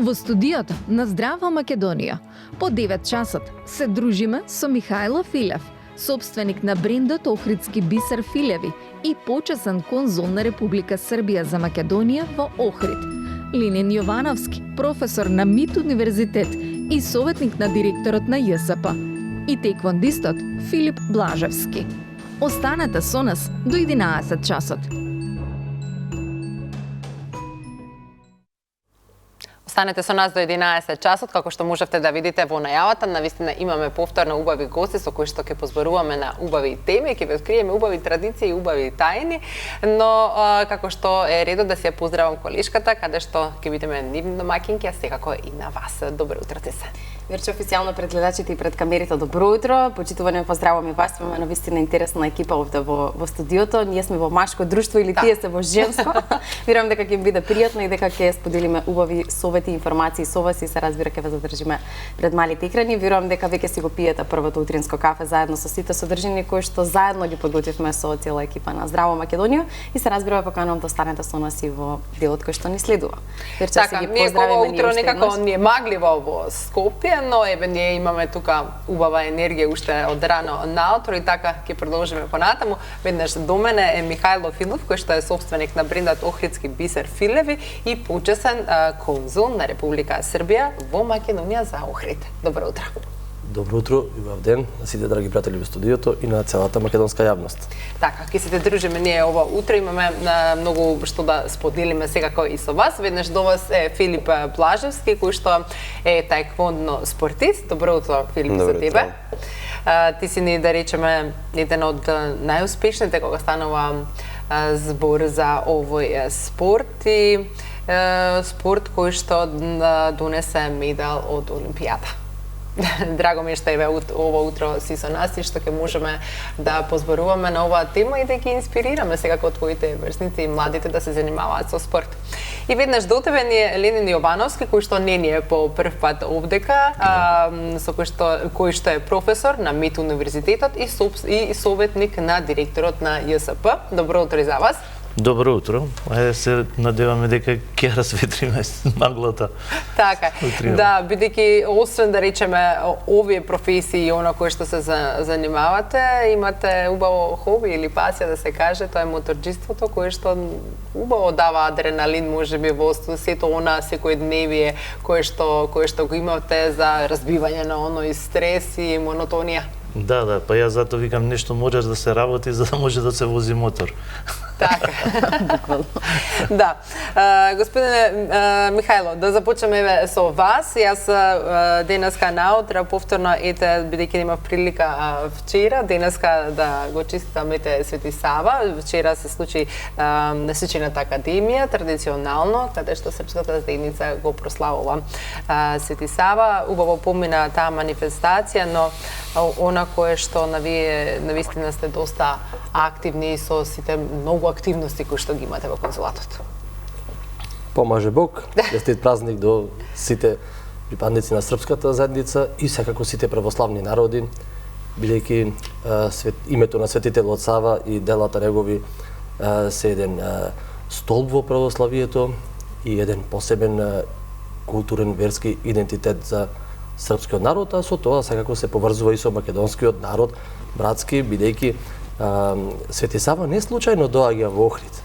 Во студиото на Здрава Македонија по 9 часот се дружиме со Михајло Филев, собственик на брендот Охридски бисер Филеви и почесен конзул на Република Србија за Македонија во Охрид, Линин Јовановски, професор на МИТ универзитет и советник на директорот на ЈСП, и теквондистот Филип Блажевски. Останете со нас до 11 часот. Останете со нас до 11 часот, како што можевте да видите во најавата. Навистина имаме повторно убави гости со кои што ќе позборуваме на убави теми, ќе ви откриеме убави традиции и убави тајни, но како што е редот да се поздравам колешката, каде што ќе бидеме нивни домаќинки, а секако и на вас. Добро утро ти се. Верче, официјално пред гледачите и пред камерите, добро утро. Почитуване, поздравувам и вас. Имаме навистина интересна екипа овде во студиото. Ние сме во машко друштво или тие се во женско. Верувам дека ќе им биде пријатно и дека ќе споделиме убави совети и информации со вас и се разбира ќе ве задржиме пред малите екрани. Верувам дека веќе си го пиете првото утринско кафе заедно со сите содржини кои што заедно ги подготвивме со цела екипа на Здрава Македонија и се разбира поканувам да останете со нас и во делот кој што ни следува. Верче, така, си ги поздравиме ние утро некако ни е магливо во Скопје, но еве ние имаме тука убава енергија уште од рано наутро и така ќе продолжиме понатаму. Веднаш до мене е Михајло Филев, кој што е собственик на брендот Охридски бисер Филеви и почесен конзул на Република Србија во Македонија за Охрид. Добро утро. Добро утро и убав ден на сите драги пријатели во студиото и на целата македонска јавност. Така, ќе се те дружиме ние ова утро, имаме многу што да споделиме секако и со вас. Веднаш до вас е Филип Блажевски, кој што е таеквондо спортист. Добро утро, Филип, за тебе. Ти си ни, да речеме, еден од најуспешните кога станува збор за овој спорт и спорт кој што донесе медал од Олимпијата. Драго ми е што еве ова утро си со нас и што ќе можеме да позборуваме на оваа тема и да ги инспирираме секако твоите врсници и младите да се занимаваат со спорт. И веднаш до тебе ни е Ленин Јовановски, кој што не ни е по прв пат овдека, со кој што е професор на МИТ универзитетот и советник на директорот на ЈСП. Добро утро и за вас. Добро утро. Ајде се надеваме дека ќе расветриме маглата. Така, да, бидејќи освен да речеме овие професии и она кое што се занимавате, имате убаво хоби или пасија да се каже, тоа е моторџиството кое што убаво дава адреналин можеби во сето она секојдневие кое што го имате за разбивање на оној стрес и монотонија. Да, па ја затоа викам нешто можеш да се работи за да може да се вози мотор. Така. Да. Господине Михајло, да започнеме со вас. Јас денеска наутро повторно бидејќи имав прилика вчера, денеска да го честитам Свети Сава. Вчера се случи на Сечената академија, традиционално, каде што Српската заедница го прославува Свети Сава. Убаво помина таа манифестација, но она кое што навистина сте доста активни со сите многу активности кои што ги имате во конзулатот. Помаже Бог, честит празник до сите припадници на Српската заедница и секако сите православни народи, бидејќи името на Светителот Сава и делата негови се еден столб во православието и еден посебен културен верски идентитет за српскиот народ, а со тоа секако се поврзува и со македонскиот народ, братски, бидејќи Свети Сава не случајно доаѓа во Охрид.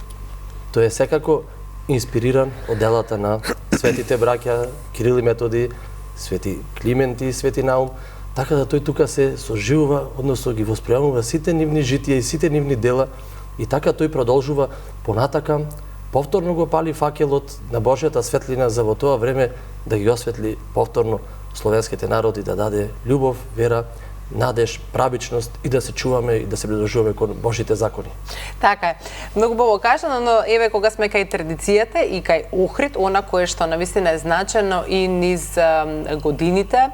Тој е секако инспириран од делата на светите браќа Кирил и Методи, Свети Климент и Свети Наум, така да тој тука се соживува, односно ги восприемува сите нивни житија и сите нивни дела и така тој продолжува понатака, повторно го пали факелот на Божјата светлина за во тоа време да ги осветли повторно словенските народи, да даде љубов, вера, надеж, правичност и да се чуваме и да се придржуваме кон Божите закони. Така е. Многу бобо кажано, но еве кога сме кај традицијата и кај Охрид, она кое што навистина е значено и низ годините,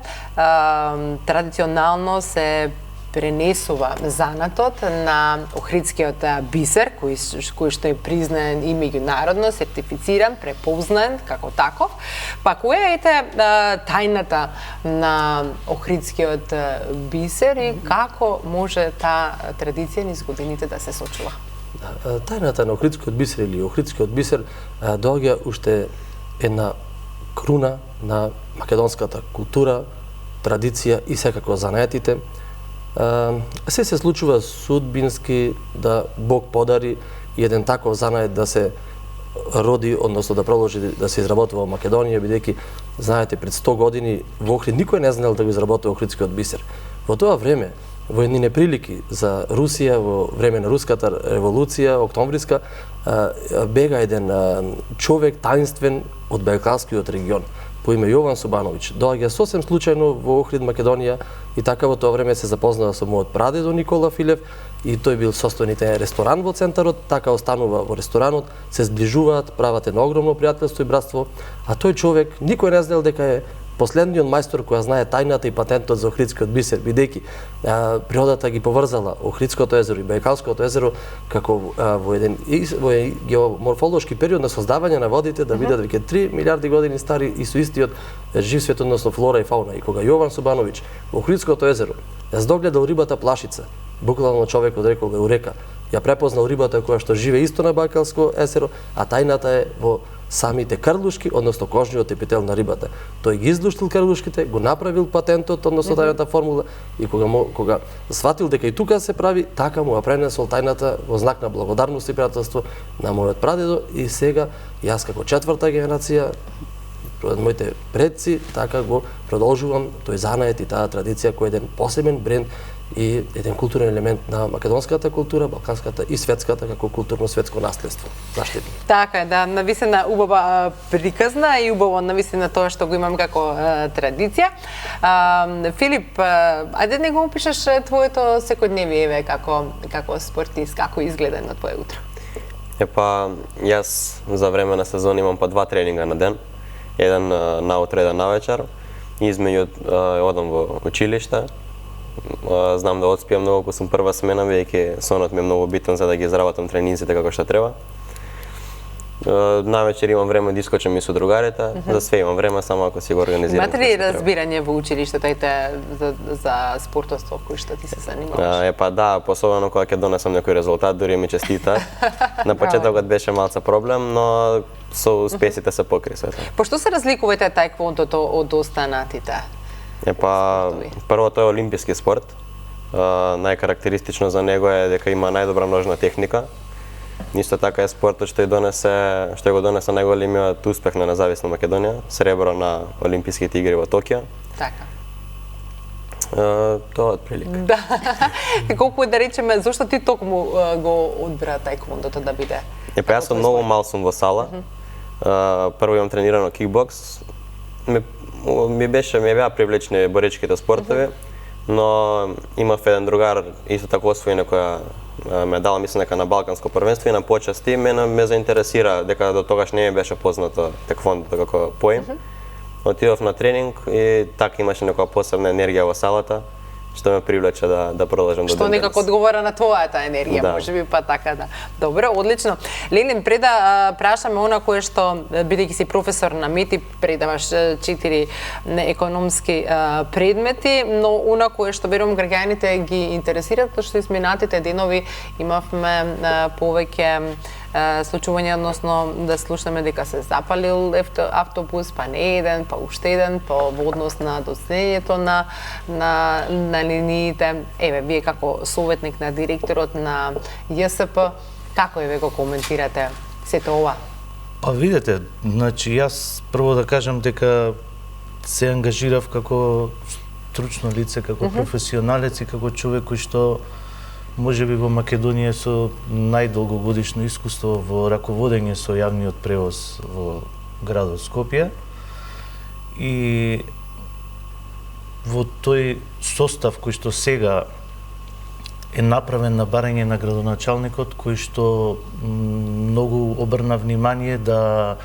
традиционално се пренесува занатот на охридскиот бисер, кој што е признаен и меѓународно, сертифициран, препознаен како таков. Па која е тајната на охридскиот бисер и како може таа традиција низ годините да се сочува? Тајната на охридскиот бисер или охридскиот бисер доаѓа уште една круна на македонската култура, традиција и секако занаетите. Се случува судбински да Бог подари еден таков занает да се роди, односно да продолжи да се изработува во Македонија, бидејќи знаете пред 100 години во Охрид никој не знаел да го изработува охридскиот бисер. Во тоа време, во едни неприлики за Русија, во време на руската револуција, октомвриска, бега еден човек таинствен од Бајкалскиот регион по име Јован Субановиќ. Доаѓа сосем случајно во Охрид, Македонија, и така во тоа време се запознава со мојот прадедо Никола Филев, и тој бил состојник ресторан во центарот, така останува во ресторанот, се зближуваат, прават едно огромно пријателство и братство, а тој човек никој не знаел дека е последниот мајстор која знае тајната и патентот за Охридскиот бисер, бидејќи природата ги поврзала Охридското езеро и Бајкалското езеро како во еден геоморфолошки период на создавање на водите да бидат веќе 3 милиарди години стари и со истиот жив свет, односно флора и фауна. И кога Јован Субановиќ во Охридското езеро ја здогледал рибата плашица, буквално човекот рекол бе урека, ја препознал рибата која што живе исто на Бајкалско езеро, а тајната е во самите крлушки, односно кожниот епител на рибата. Тој ги излуштил крлушките, го направил патентот, односно тајната формула, и кога сватил дека и тука се прави, така му ја пренесол тајната во знак на благодарност и пријателство на мојот прадедо, и сега јас како четврта генерација, моите предци, така го продолжувам тој занает и таа традиција кој е еден посебен бренд и еден културен елемент на македонската култура, балканската и светската како културно-светско наследство. Заштитно. Така е, да, навистина убава приказна и убаво навистина тоа што го имам како традиција. Филип, ајде не го опишеш твоето секојдневие како спортист, како изгледа на твое утро? Јас за време на сезон имам па 2 тренинга на ден, еден наутро, еден навечер, и измеѓу одам во училиште. Знам да одспиам многу кога сум прва смена, веќе сонот ми е многу битен за да ги изработам тренинзите како што треба. Навечер имам време да искочам и со другарите, за све имам време, само ако си го организирам. Имате ли разбирање во училиштето за спортоство кој што ти се занимаваш? Да, посебно кога ќе донесам некој резултат, дури ми честита. На почетокот беше малце проблем, но со успесите се покри се. По што се разликувате таеквондото од останатите? Првото е олимписки спорт. Најкарактеристично за него е дека има најдобра ножна техника. Исто така е спортот што го донесе најголемиот успех на независна Македонија, сребро на Олимписките игри во Токио. Така. Тоа отприлика. Да. Колку да речеме, зошто ти токму го одбра таеквондото да биде? Јас сум многу мал сум во сала. Прво имам тренирано кикбокс. Ми беа привлечни боречките спортови, но имав еден другар, исто така освојена, која ме дала, мислам дека на балканско првенство и на почести, мене ме заинтересира, дека до тогаш не ми беше познато таеквондото како поим. Отидов на тренинг и така имаше некоја посебна енергија во салата, што ме привлече да продолжам до ден денес. Што некако одговора на твојата енергија, можеби па така да. Добро, одлично. Лелин, пред да прашаме она кое што, бидејќи си професор на МИТИ, предаваш 4 економски предмети, но она кое што верувам граѓаните ги интересираат, што изминатите денови имавме повеќе случување, односно да слушаме дека се запалил автобус, па не еден, па уште еден, по однос на доцнењето на линиите. Еве, вие како советник на директорот на ЈСП, како го коментирате сето ова? Видете, значи јас прво да кажам дека се ангажирав како стручно лице, како професионалец и како човек кој што можеби во Македонија со најдолгогодишно искуство во раководење со јавниот превоз во градот Скопје. И во тој состав кој што сега е направен на барање на градоначалникот, кој што многу обрна внимание да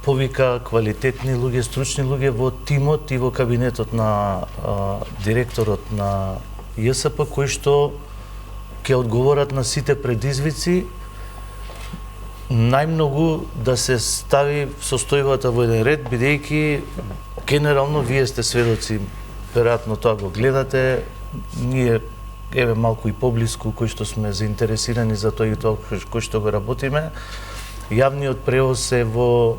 повика квалитетни луѓе, стручни луѓе во тимот и во кабинетот на директорот на ЈСП, кои што ќе одговорат на сите предизвици, најмногу да се стави состојбата во еден ред, бидејќи генерално вие сте сведоци, веројатно тоа го гледате, ние еве малку и поблиску кои што сме заинтересирани за тоа и тоа кој што го работиме. Јавниот превоз е во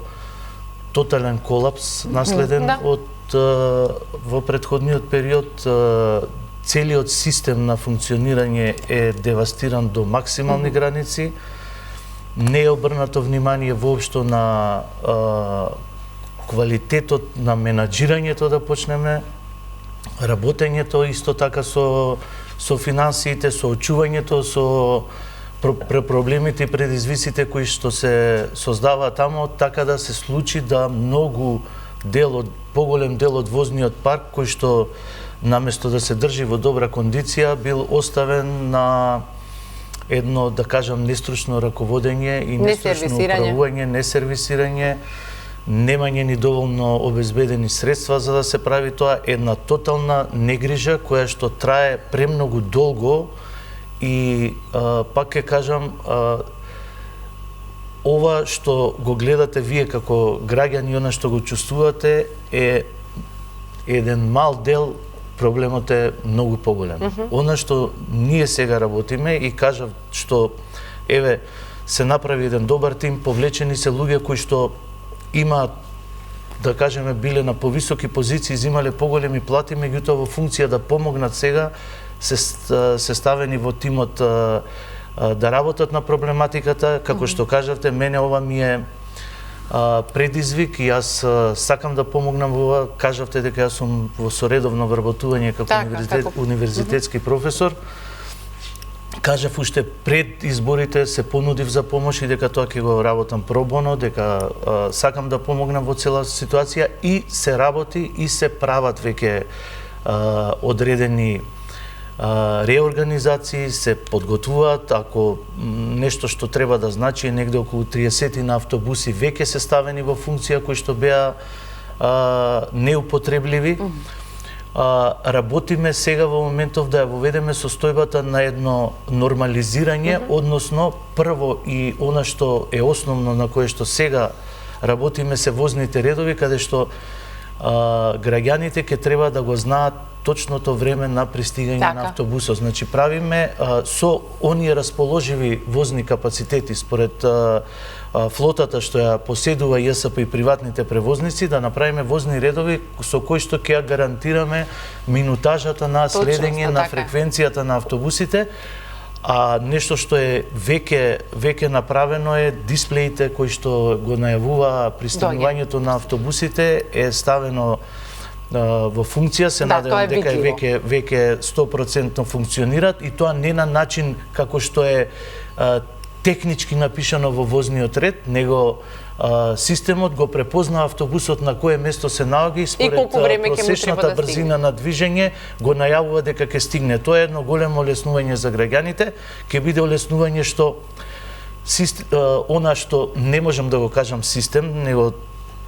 тотален колапс наследен од во претходниот период. Целиот систем на функционирање е девастиран до максимални граници. Не е обрнато внимание воопшто на квалитетот на менаџирањето, да почнеме, работењето исто така со финансиите, со очувањето, со проблемите и предизвиците кои што се создаваат таму, така да се случи да поголем дел од возниот парк кој што наместо да се држи во добра кондиција бил оставен на едно, да кажам, нестручно раководење и нестручно управување, несервисирање, немање ни доволно обезбедени средства за да се прави тоа, една тотална негрижа која што трае премногу долго и пак ќе кажам, ова што го гледате вие како граѓани, она што го чувствувате е еден мал дел, проблемот е многу поголем. Она што ние сега работиме и кажав што еве се направи еден добар тим, повлечени се луѓе кои што имаат, да кажеме, биле на повисоки позиции, земале поголеми плати, меѓутоа во функција да помогнат сега се ставени во тимот да работат на проблематиката. Како што кажавте, мене ова ми е предизвик и јас сакам да помогнам во ова. Кажавте дека јас сум во соредовно вработување како универзитетски професор. Кажав уште пред изборите, се понудив за помош и дека тоа ќе го работам пробоно, дека сакам да помогнам во цела ситуација и се работи и се прават веќе одредени реорганизации, се подготвуваат. Ако нешто што треба да значи е негде околу 30 на автобуси веќе се ставени во функција кои што беа неупотребливи. Работиме сега во моментов да ја воведеме состојбата на едно нормализирање, односно прво и она што е основно на кое што сега работиме се возните редови, каде што граѓаните ќе треба да го знаат точното време на пристигање на автобусот. Значи правиме со оние расположиви возни капацитети според флотата што ја поседува ЈСП и приватните превозници, да направиме возни редови со кои што ќе ја гарантираме минутажата на следење на фреквенцијата на автобусите. А нешто што е веќе направено е дисплеите кои што го најавува пристигнувањето на автобусите е ставено во функција, се надевам дека веќе 100% функционираат и тоа не на начин како што е технички напишано во возниот ред, него системот го препознава автобусот на кое место се наоѓа и според просечната брзина на движење го најавува дека ќе стигне. Тоа е едно големо олеснување за граѓаните, ќе биде олеснување што она што не можам да го кажам систем, него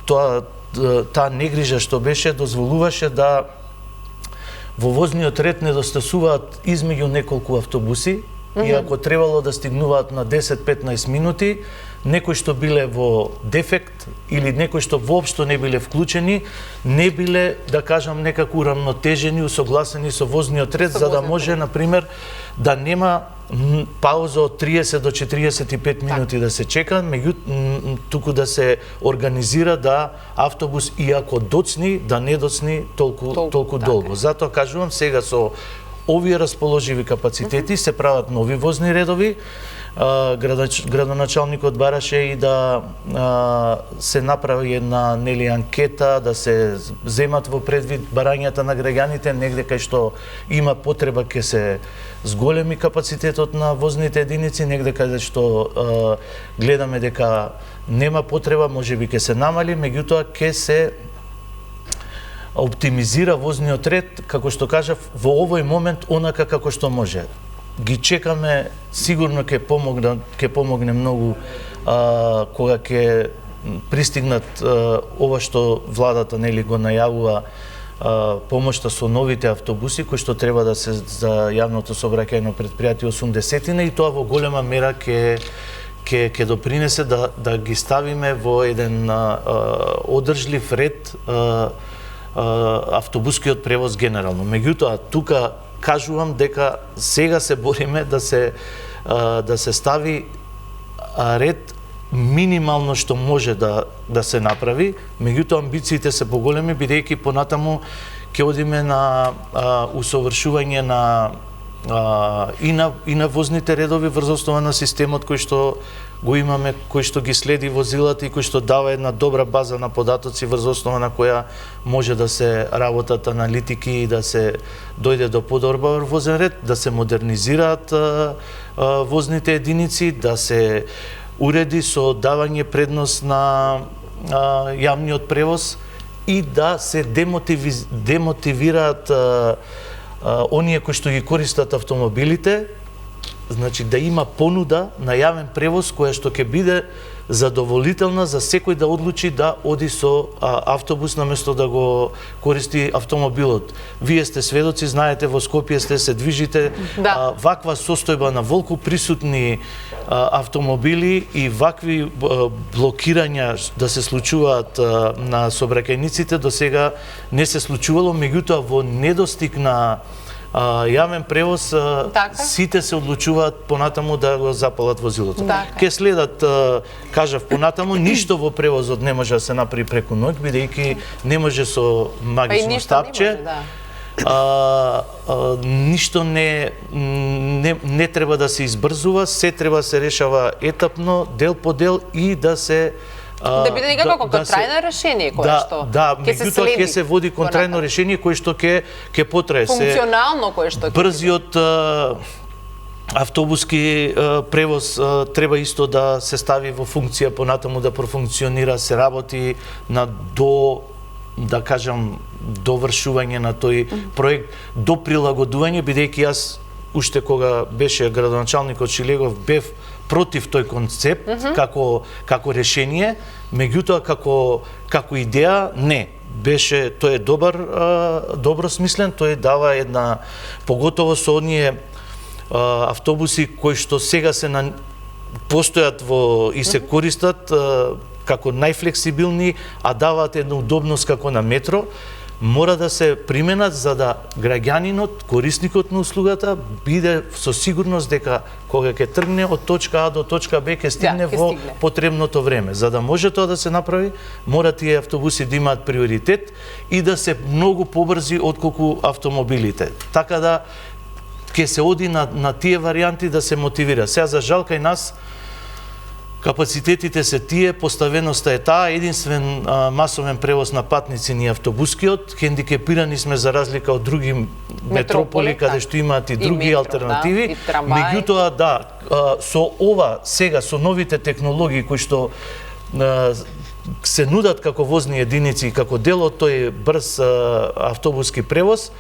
таа негрижа што беше дозволуваше да во возниот ред недостасуваат измеѓу неколку автобуси и ако требало да стигнуваат на 10-15 минути, некои што биле во дефект или некои што воопшто не биле вклучени, не биле, да кажам, некако урамнотежени, усогласени со возниот ред, за да може, например, да нема пауза од 30 до 45 минути да се чека, туку да се организира да автобус, иако доцни, да не доцни толку долго. Затоа кажувам, сега со овие расположиви капацитети се прават нови возни редови. Градоначалникот бараше и да се направи една анкета, да се земат во предвид барањата на граѓаните, негде кај што има потреба ќе се зголеми капацитетот на возните единици, негде каде што гледаме дека нема потреба, можеби ќе се намали, меѓутоа ќе се оптимизира возниот ред, како што кажав, во овој момент онака како што може. Ги чекаме, сигурно ќе помогне многу кога ќе пристигнат ова што владата го најавува, помошта со новите автобуси кои што треба да се за јавното сообраќајно претпријатие 80-тина и тоа во голема мера ќе допринесе да ги ставиме во еден одржлив ред автобускиот превоз генерално. Меѓутоа, тука кажувам дека сега се бориме да се стави ред минимално што може да се направи, меѓутоа амбициите се поголеми, бидејќи понатаму ќе одиме на усовршување и на возните редови врз основа на системот кој што го имаме, кој што ги следи возилата и кој што дава една добра база на податоци врз основа на која може да се работат аналитики и да се дојде до подобар возен ред, да се модернизираат возните единици, да се уреди со давање предност на јавниот превоз и да се демотивираат оние кои што ги користат автомобилите, значи да има понуда на јавен превоз која што ќе биде задоволителна за секој да одлучи да оди со автобус наместо да го користи автомобилот. Вие сте сведоци, знаете, во Скопје се движите, ваква состојба на волку присутни автомобили и вакви блокирања да се случуваат на сообраќајниците до сега не се случувало, меѓутоа во недостиг на јавен превоз сите се одлучуваат понатаму да го запалат возилото. Ке следат, кажав понатаму, ништо во превозот не може да се направи преку ноќ, бидејќи не може со магично стапче. Ништо не треба да се избрзува, се треба да се решава етапно, дел по дел и да се да биде некако трајно решение кое што меѓутоа ќе се води кон трајно решение кое што ќе потрае. Функционално кое што брзиот автобуски превоз треба исто да се стави во функција понатаму да профункционира, се работи на да кажам довршување на тој проект, до прилагодување, бидејќи јас уште кога беше градоначалникот Шилегов бев против тој концепт како решение, меѓутоа како идеја не. Беше тој е добро смислен, тој дава една поготово со оние автобуси кои што сега се постојат и се користат како најфлексибилни, а даваат една удобност како на метро, мора да се применат за да граѓанинот, корисникот на услугата биде со сигурност дека кога ќе тргне од точка А до точка Б ќе стигне во потребното време. За да може тоа да се направи, мора тие автобуси да имаат приоритет и да се многу побрзи отколку автомобилите. Така да ќе се оди на тие варијанти да се мотивира. Сега за жал кај нас капацитетите се тие, поставеноста е таа, единствен масовен превоз на патници ни автобускиот, хендикепирани сме за разлика од други метрополи каде што имаат и други алтернативи. Меѓутоа со ова сега со новите технологии кои што се нудат како возни единици како дел од тој брз автобуски превоз,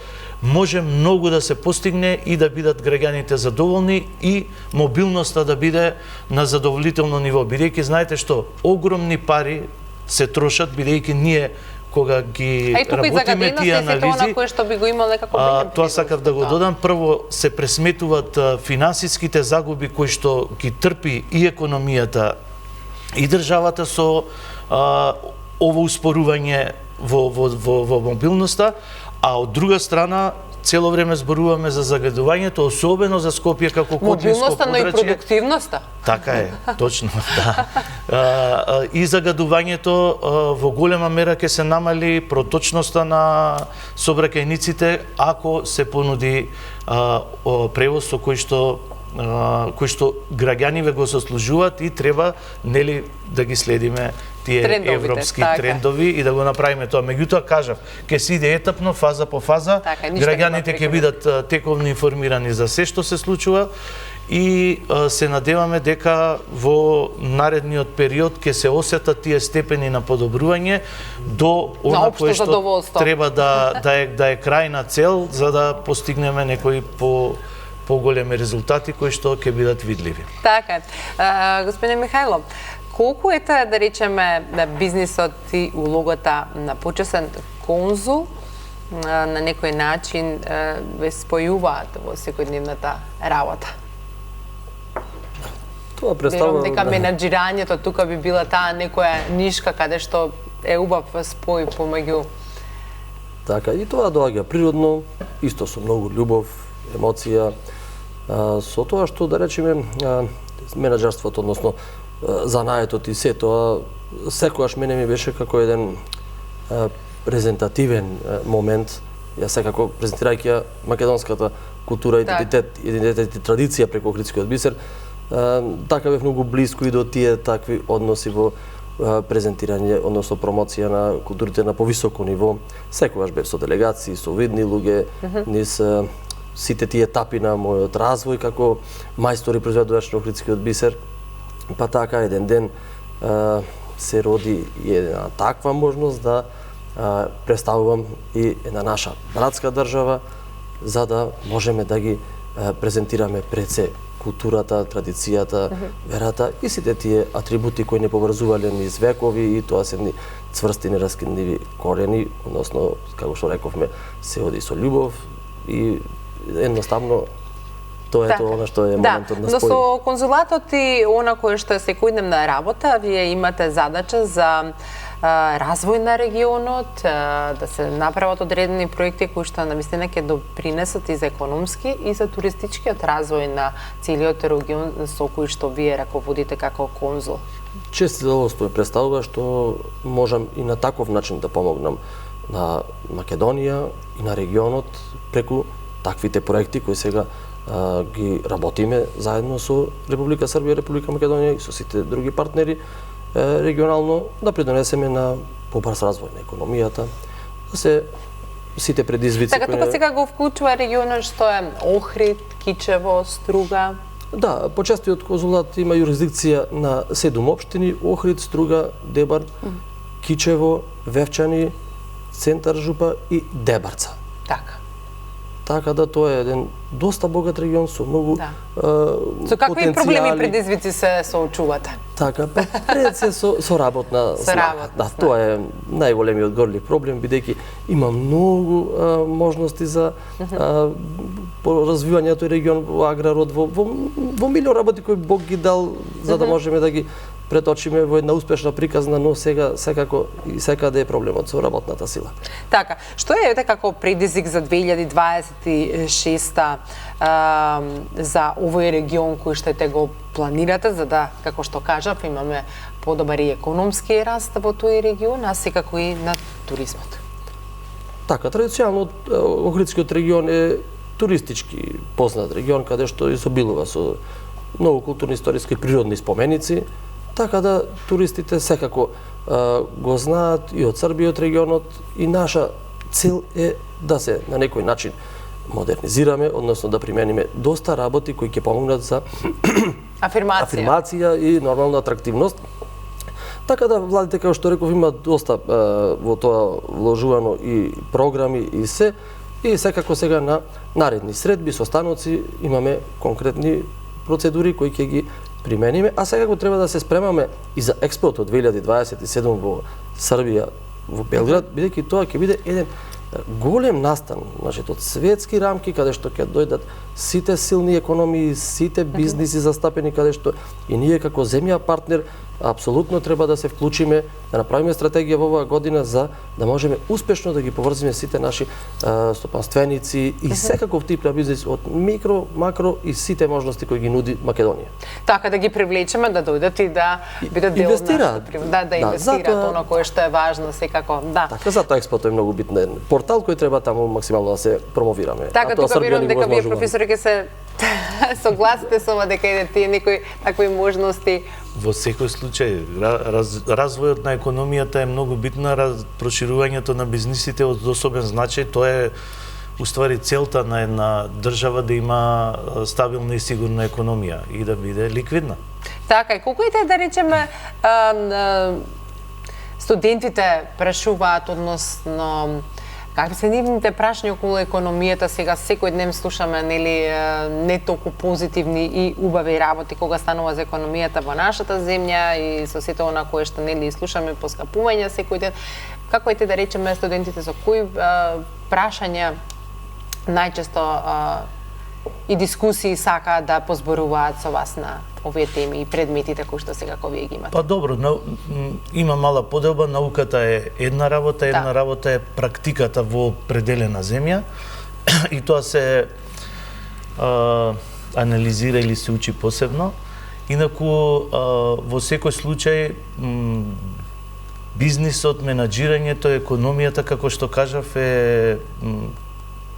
може многу да се постигне и да бидат граѓаните задоволни и мобилноста да биде на задоволително ниво. Бидејќи знаете што огромни пари се трошат, бидејќи ние кога ги работиме тие анализи, тоа сакав да го додам, прво се пресметуваат финансиските загуби кои што ги трпи и економијата и државата со ово успорување во мобилноста, а од друга страна цело време зборуваме за загадувањето, особено за Скопје како котлинско подрачје. Мобилноста, но и продуктивноста. Така е, точно, да. И загадувањето во голема мера ќе се намали проточноста на сообраќајниците ако се понуди превоз со кој што граѓаниве го заслужуваат и треба нели да ги следиме тие европски трендови и да го направиме тоа. Меѓутоа кажав, ќе се иде етапно, фаза по фаза, граѓаните ќе бидат тековно информирани за се што се случува и се надеваме дека во наредниот период ќе се осетат тие степени на подобрување до она кое што треба да е крајна цел за да постигнеме некои поголеми резултати кои што ќе бидат видливи. Така е. Господин Михајло, колку е тоа, да речеме, бизнисот и улогата на почесен конзул на некој начин ве спојуваат во секојдневната работа? Тоа представува дека менаџирањето тука би била таа некоја нишка каде што е убав спој помеѓу. Така, и тоа доаѓа природно, исто со многу љубов, емоција, со тоа што, да речеме, менаџерството, односно занаетот и се тоа, секогаш мене ми беше како еден презентативен момент. Ја секако презентирајќи ја македонската култура, идентитет и традиција преку Охридскиот бисер, така бев многу блиску и до тие такви односи во презентирање, односно промоција на културите на повисоко ниво. Секогаш бев со делегации, со видни луѓе, низ сите тие етапи на мојот развој како мајстор и производувач на Охридскиот бисер. Па така еден ден се роди една таква можност да представувам и една наша братска држава, за да можеме да ги презентираме пред се културата, традицијата, верата и сите тие атрибути кои не поврзувале низ векови, и тоа се едни цврсти нераскидниви корени, односно, како што рековме, се оди со љубов и едноставно тоа е тоа што е моментот на спој. Но со конзулатот и она кое што е секојдневна работа, вие имате задача за развој на регионот, да се направат одредени проекти кои што навистина ќе допринесат и за економски и за туристичкиот развој на целиот регион со кој што вие раководите како конзул. Чест задоволство ме представува што можам и на таков начин да помогнам на Македонија и на регионот преку таквите проекти кои сега ги работиме заедно со Република Србија, Република Македонија и со сите други партнери регионално, да придонесеме на побрз развој на економијата, да се сите предизвици. Така тука сега го вклучува регионот што е Охрид, Кичево, Струга. Да, почестиот конзулат има јурисдикција на 7 општини: Охрид, Струга, Дебар, Кичево, Вевчани, Центар Жупа и Дебарца. Така да тоа е еден доста богат регион со многу со какви проблеми и предизвици се соочувате? Така, пред се со работна снага. Да, тоа е најголемиот горлив проблем, бидејќи има многу можности за развивање на тој регион во аграрот, во милион работи кои Бог ги дал за да можеме да ги преточиме во една успешна приказна, но сега секако и секаде е проблемот со работната сила. Така, што е како предизвик за 2026 за овој регион кој што те го планирате, за да, како што кажав, имаме подобар и економски раст во тој регион, а секако и на туризмот? Така, традиционално Охридскиот регион е туристички познат регион, каде што изобилува со многу културни, историски и природни споменици, така да туристите секако го знаат и од Србија, од регионот, и наша цел е да се на некој начин модернизираме, односно да примениме доста работи кои ќе помогнат за афирмација и нормална атрактивност. Така да владите, како што реков, има доста во тоа вложувано и програми и се, и секако сега на наредни средби, состаноци имаме конкретни процедури кои ќе ги примениме, а секако треба да се спремаме и за експото 2027 во Србија, во Белград, бидејќи тоа ќе биде еден голем настан, значи од светски рамки, каде што ќе дојдат сите силни економии, сите бизниси застапени, каде што и ние како земја партнер апсолутно треба да се вклучиме, да направиме стратегија во оваа година за да можеме успешно да ги поврзиме сите наши стопанственици и секаков тип на бизнис од микро, макро и сите можности кои ги нуди Македонија. Така да ги привлечеме да дојдат и да бидат дел од нашата привреда, да инвестираат оно кое што е важно секако. Да. Така, затоа експото е многу битен портал кој треба таму максимално да се промовираме. Така, тука верувам дека вие професори ќе се согласите со ова дека едат тие некои такви можности. Во секој случај, развојот на економијата е многу битна, проширувањето на бизнисите од особен значај, тоа е уствари целта на една држава да има стабилна и сигурна економија и да биде ликвидна. Така, и колку и да речеме студентите прашуваат односно какви се нивните прашања околу економијата, сега секој ден слушаме нели не толку позитивни и убави работи кога станува за економијата во нашата земја и со сето она кое што нели слушаме поскапувања секој ден. Како е да речеме студентите со кои прашања најчесто и дискусии сакаат да позборуваат со вас на овие теми и предметите кои што сега вие ги имате? Па добро, има мала поделба, науката е една работа е практиката во определена земја и тоа се анализира или се учи посебно Инаку во секој случај бизнисот, менаџирањето, економијата, како што кажав, е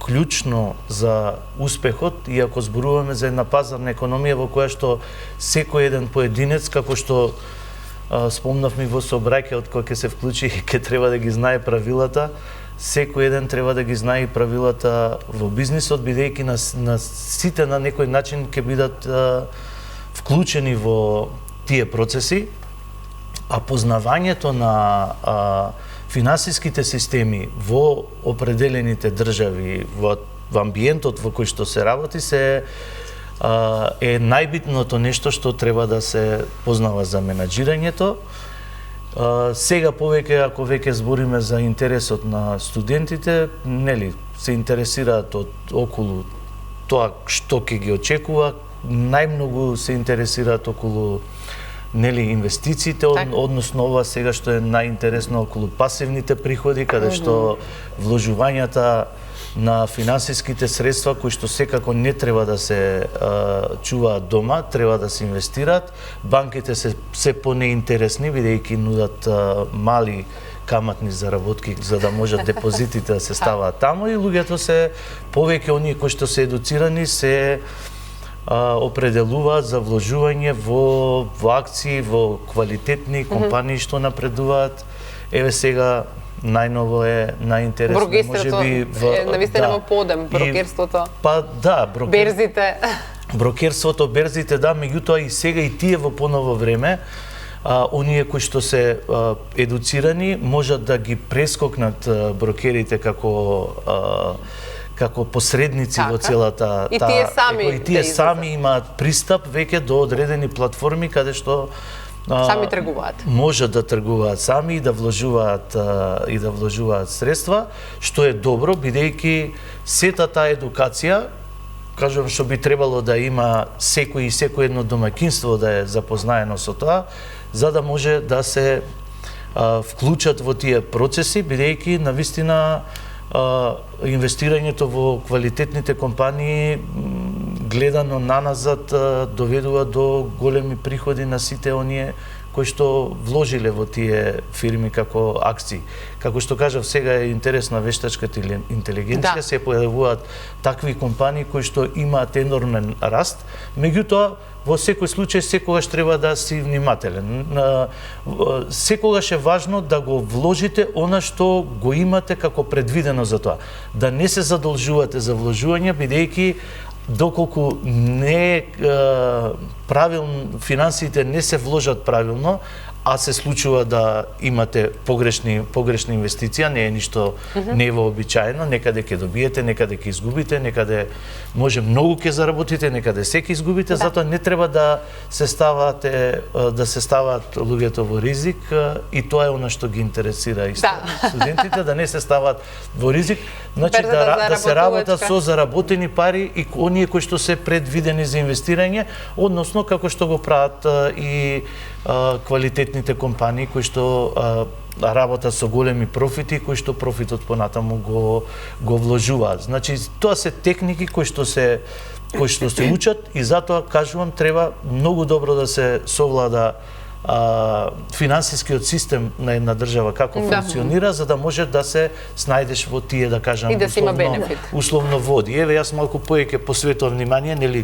клучно за успехот, и ако зборуваме за една пазарна економија во која што секој еден поединец, како што спомнавме во сообраќајот кога ќе се вклучи, ќе треба да ги знае правилата, секој еден треба да ги знае и правилата во бизнисот, бидејќи на сите на некој начин ќе бидат вклучени во тие процеси, а познавањето на финансиските системи во определените држави, во амбиентот во кој што се работи, е најбитното нешто што треба да се познава за менаџирањето. Сега повеќе, ако веќе збориме за интересот на студентите, нели, се интересираат околу тоа што ќе ги очекува, најмногу се интересираат околу инвестициите, односно ова сега што е најинтересно околу пасивните приходи, каде што вложувањата на финансиските средства кои што секако не треба да се чуваат дома, треба да се инвестираат. Банките се понеинтересни бидејќи нудат мали каматни заработки за да можат депозитите да се ставаат таму, и луѓето се повеќе оние кои што се едуцирани се определуваат за вложување во акции, во квалитетни компании што напредуваат. Еве сега најново е најинтересно, можеби навистина во подем брокерството. Па да, берзите. Брокерството, берзите, да, меѓутоа и сега и тие во поново време, оние кои што се едуцирани можат да ги прескокнат брокерите како посредници во целата и тие сами имаат пристап веќе до одредени платформи каде што сами тргуваат. Можат да тргуваат сами и да вложуваат средства, што е добро бидејќи сета таа едукација, кажувам, што би требало да има секој едно домаќинство да е запознаено со тоа, за да може да се вклучат во тие процеси, бидејќи навистина инвестирањето во квалитетните компании гледано наназад доведува до големи приходи на сите оние кои што вложиле во тие фирми како акции. Како што кажав, сега е интересна вештачката интелигенција, се појавуваат такви компании кои што имаат енормен раст, меѓутоа во секој случај секогаш треба да си внимателен. Секогаш е важно да го вложите она што го имате како предвидено за тоа. Да не се задолжувате за вложување, бидејќи доколку не правилно финансите не се вложат правилно, а се случува да имате погрешни инвестиција, не е ништо невообичаено, некаде ќе добиете, некаде ќе изгубите, некаде може многу ќе заработите, некаде се ќе изгубите, затоа не треба да се ставаат луѓето во ризик, и тоа е она што ги интересира исто студентите, да не се ставаат во ризик, значи да се работа со заработени пари и оние кои што се предвидени за инвестирање, односно како што го прават и квалитетните компании кои што работат со големи профити, кои што профитот понатаму го вложуваат. Значи тоа се техники кои што се учат, и затоа кажувам треба многу добро да се совлада финансискиот систем на една држава како функционира, за да може да се снајдеш во тие, да кажам, и да си има бенефит. Условно води. Еве, јас малку повеќе посветувам внимание, нели,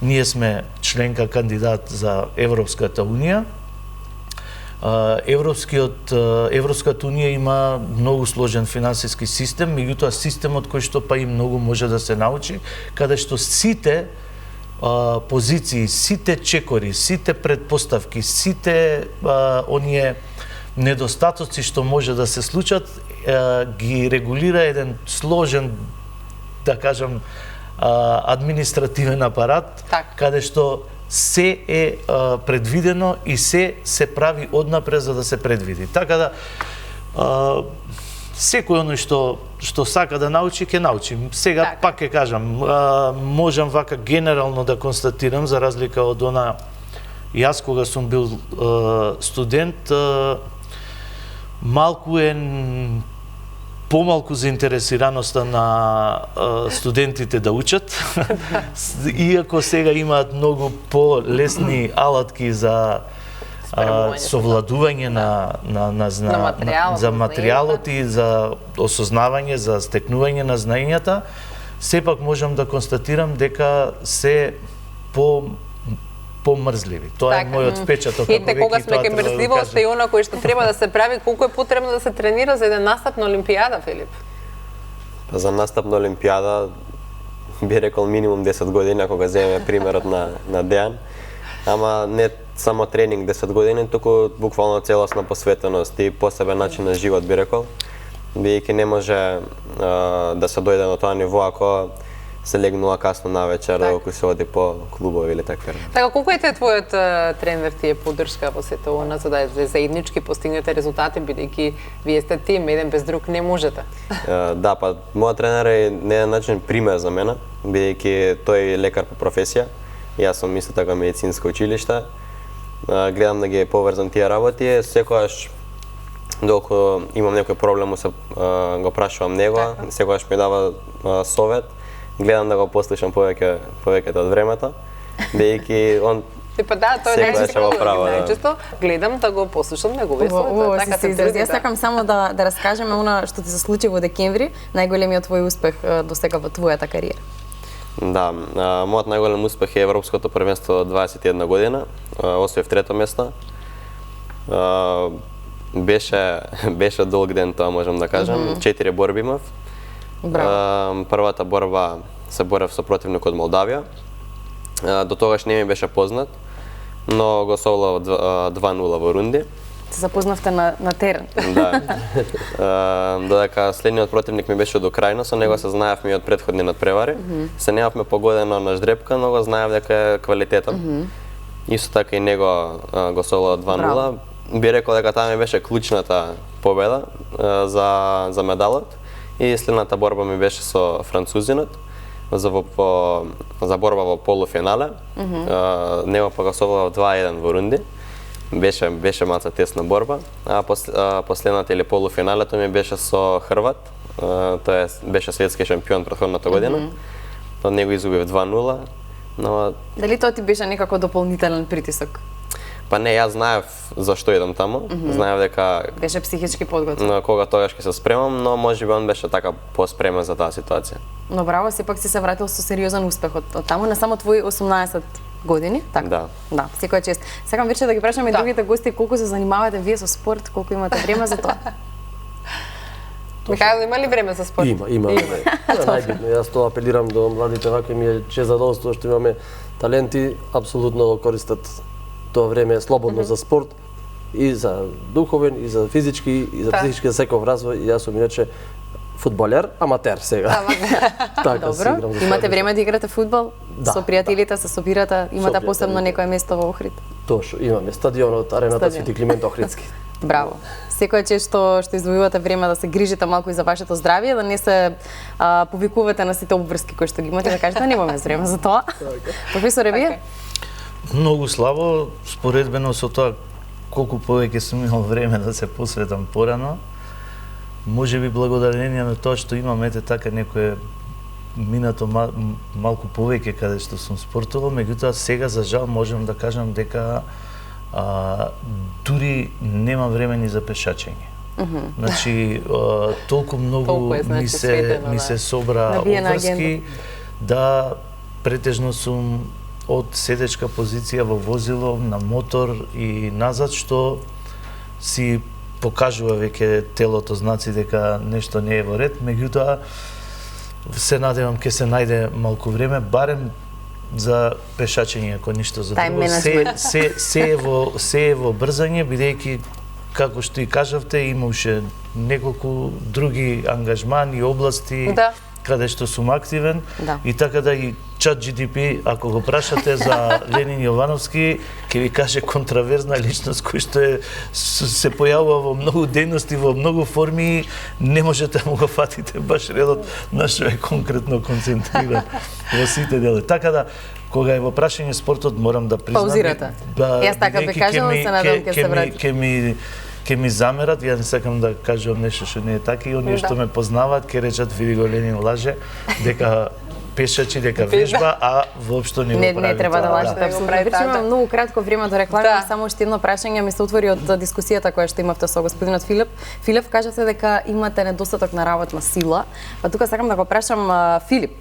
ние сме членка кандидат за Европската Унија. Европската Унија има многу сложен финансиски систем, меѓутоа системот кој што па и многу може да се научи, каде што сите позиции, сите чекори, сите предпоставки, сите оние недостатоци што може да се случат, ги регулира еден сложен, да кажам, административен апарат, каде што се е предвидено и се прави однапред за да се предвиди. Така да секој оној што сака да научи, ќе научи. Сега пак ќе кажам, можам вака генерално да констатирам, за разлика од она, јас кога сум бил студент, малку е помалку заинтересираноста на студентите да учат, иако сега имаат многу полесни алатки за совладување за материјалот и за осознавање, за стекнување на знаењата, сепак можам да констатирам дека се помрзливи. Тоа е мојот впечаток. Ете, кога сме кај мрзливоста и она кој што треба да се прави, колку е потребно да се тренира за еден настап на Олимпијада, Филип? Па за настап на Олимпијада би рекол минимум 10 години, ако го земеме примерот на Дејан. Ама не само тренинг 10 години, туку буквално целосна посветеност и посебен начин на живот, би рекол. Бидејќи не може да се дојде на тоа ниво ако се легнува касно навечер, ако се оди по клубови или така. Така, колку е твојот тренер ти е поддршка во сето она за да заеднички постигнете резултати, бидејќи вие сте тим, еден без друг не можете? Да, па мојот тренер е на еден начин пример за мене, бидејќи тој е лекар по професија. Јас сум исто така медицинско училиште. Гледам да ги поврзам тие работи, секогаш доколку имам некој проблем го прашувам него, секогаш ми дава совет. Гледам да го послушам повеќето од времето, бидејќи он Па да, тоа е најчесто гледам да го послушам неговите совети. Така се изрази. Јас сакам само да раскажеме она што ти се случи во декември, најголемиот твој успех до сега во твојата кариера. Да, мојот најголем успех е Европското првенство 21 година, освоив трето место. Беше долг ден, тоа можам да кажам. 4 борби имав. Првата борба се борев со противник од Молдавија. До тогаш не ми беше познат, но го совлав 2-0 во рунди. Се запознавте на терен. Да. Додека следниот противник ми беше од Украина, со него се знаевме и од претходни надпревари. Се немавме погодено на ждрепка, но го знаев дека е квалитетен. Исто така и него го совлав 2-0. Би рекол дека таа ми беше клучната победа за медалот. И следната борба ми беше со французинот за борба во полуфинале. Него па го совлав 2-1 во рунди. Беше малку тесна борба, а последната или полуфиналето ми беше со Хрват. Тој беше светски шампион претходната година. Од него изгубив 2-0, но дали тоа ти беше некако дополнителен притисок? Па не, јас знаев зашто идам таму. Знаев дека беше психички подготвен. Кога тогаш ќе се спремам, но можеби он беше така поспремен за таа ситуација. Но браво, сепак си се вратил со сериозен успех од таму, не само твои 18 години, така? Да. Да, секоја чест. Сакам вече да ги прашам и другите гости колку се занимавате вие со спорт, колку имате време за тоа. Михајло, има ли време за спорт? Има. Најбитно, јас тоа апелирам до младите, вака ми е чест задоволство што имаме таленти, апсолутно го користат тоа време слободно за спорт и за духовен, и за физички, и за психички, за секој развој. Јас сум иначе фудбалер, аматер сега. Така, добро. Имате време да играте фудбал? Да, со пријателите, се собирате, имате посебно некое место во Охрид? Точно, имаме стадионот, арената Свети Климент Охридски. Браво. Секој чест што издвојувате време да се грижите малку и за вашето здравје, да не се повикувате на сите обврски кои што ги имате, да кажете немаме време за тоа. Професоре, вие? Многу слабо, споредбено со тоа колку повеќе сум имал време да се посветам порано. Може би благодарение на тоа што имам ете така некое минато малку повеќе каде што сум спортувал, меѓутоа сега за жал можам да кажам дека дури нема време ни за пешачење. Значи толку многу ми се собра обврски да претежно сум од седечка позиција во возило, на мотор и назад, што си покажува веќе телото знаци дека нешто не е во ред, меѓутоа се надевам ќе се најде малку време, барем за пешачење, ако ништо за друго. Се е во брзање, бидејќи, како што и кажавте, има уште неколку други ангажмани, области, каде што сум активен, и така да и ChatGPT, ако го прашате за Ленин Јовановски, ќе ви каже контраверзна личност кој што се појавува во многу дејности, во многу форми, не можете да му го фатите баш редот на што е конкретно концентриран во сите дели. Така да, кога е во прашање спортот, морам да признам... Паузирате. Јас така би кажала, се надам ќе се врати. ќе ми замерат, ја не сакам да кажам нешто што не е така и оние што ме познаваат ќе речат види го Ленин лаже дека пешачи, дека вежба, а воопшто не го прави. Не треба да тоа. лажете, апсолутно. Вече имам многу кратко време до реклама, само уште едно прашање ми се отвори од дискусијата која што имавте со господинот Филип. Филип, кажате дека имате недостаток на работна сила, па тука сакам да го прашам Филип.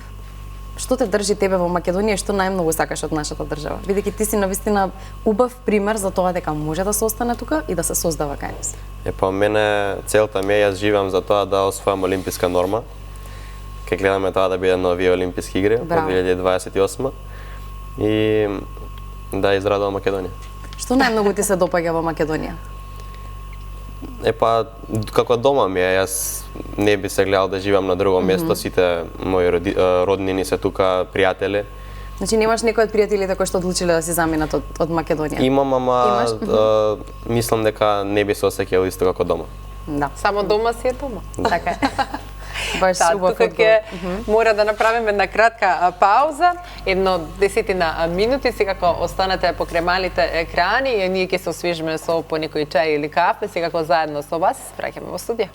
Што те држи тебе во Македонија и што најмногу сакаш од нашата држава? Бидејќи ти си навистина убав пример за тоа дека може да се остане тука и да се создава кај нас. Па мене целта ми е, јас живеам за тоа да освојам олимписка норма. Ке гледаме тоа да биде нови олимписки игри во 2028 и да израдувам Македонија. Што најмногу ти се допаѓа во Македонија? Па, како дома ми е, јас не би се гледал да живеам на друго место, сите мои роднини се тука, пријатели. Значи немаш некој од пријателите кои што одлучиле да си заминат од Македонија? Имам, ама мислам дека не би се осеќал исто како дома. Да. Само дома си е дома. Така е. Баш убав тука ќе мора да направиме една кратка пауза, едно 10 минути, секако останете покрај малите екрани и ние ќе се освежиме со по некој чај или кафе, секако заедно со вас, се враќаме во студио.